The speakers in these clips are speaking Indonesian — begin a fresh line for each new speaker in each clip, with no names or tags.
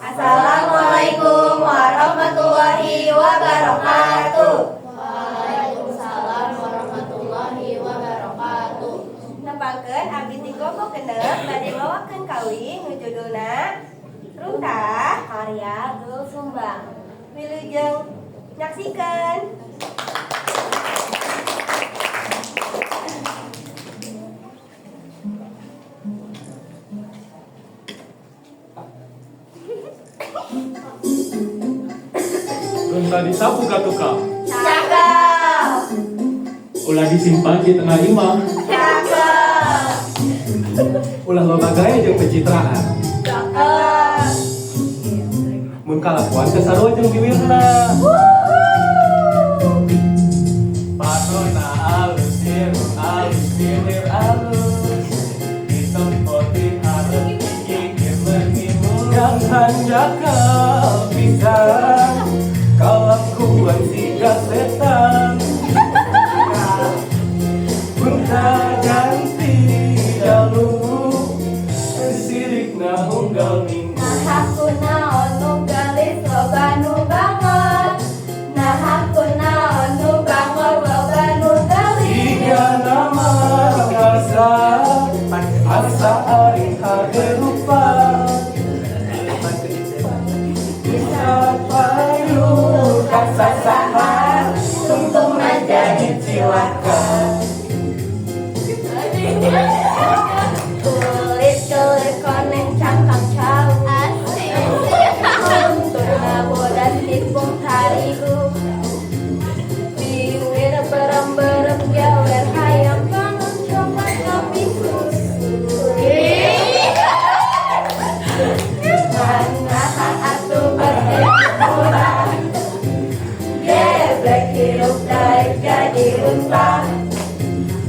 Assalamualaikum warahmatullahi wabarakatuh.
Waalaikumsalam warahmatullahi wabarakatuh.
Nepakeun abdi ti Gogo Genep bade mawakeun kawin nu judulna Runtah karya Doel Sumbang. Wilujeng nyaksikeun.
Runtah disapu ka tukang,
Cakep.
ulah disimpan di tengah imah,
Cakep.
ulah loba gaya jeung pencitraan.
Cakep.
Mun kalakuan kasarua jeung bibirna. Patona alus irung alus bibir alus, hitam putih hareup gigir mengimun. Jangan jakal pisan, kalakuan siga setan. Runtah ganti jalur, sirikna unggal minggu.
Aku naon nu gelis loba nu bangor. Nah aku naon nu bangor loba nu gelis.
Tiga nama asa, asa aing hade rupa. Bisa payu kasasahan, tungtungna jadi cilaka.
Kulit koneng cangkang cau. Untuna bodas tipung tarigu. Biwir berem-berem gawer hayang bangun coklat kopi susu. Mana atuh berdemuran. Geblek hirup daek jadi runtah.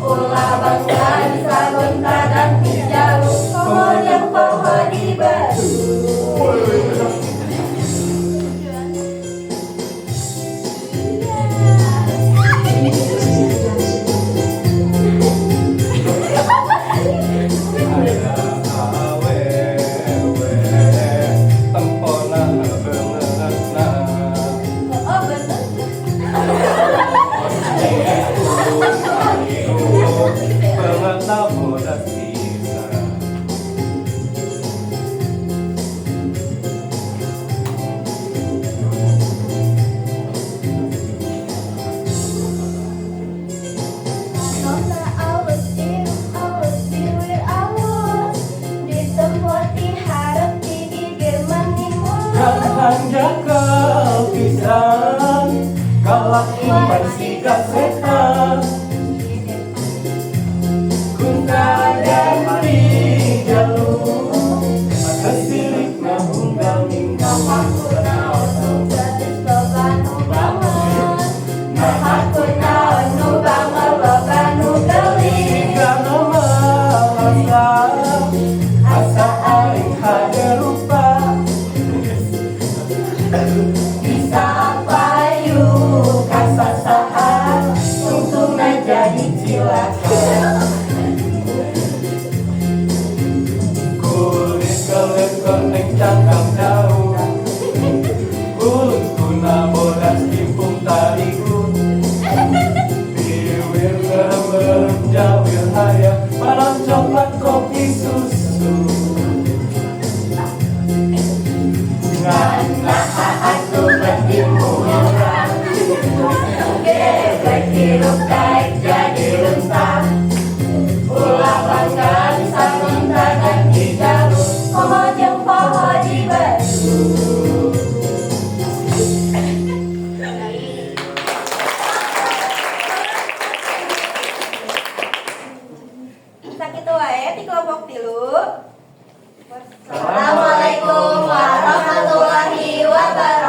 Ulah bangga disagonta dan dijauh. Kemudian pohon dibaru. Oh bener. Nona alus irung alus biwir alus. Ditempoti harap digigir maning mulus.
Jangan jakal pisan, kalakuan siga setan. Runtah ganti jalur, sirikna unggal minggu.
Aku naon nu gelis loba nu bangor. Nah aku naon nu bangor loba nu gelis.
Tiga nama asa, asa aing hade rupa.
Bisa payu kasasahan, tungtungna jadi cilaka.
Kulit kelet koneng cangkang jauh, kulit tuna bodas timpung tarigu. Biwir berem-berem jawir hayang, malam coklat kopi susu.
Ngana atuh bertimuran. Geblek hirup daek jadi runtah. Ulah bangga disagonta dan dijauh. Komo jeung poho dibaru. Sakitu wae ti kelompok 3. Assalamualaikum warahmatullahi wabarakatuh.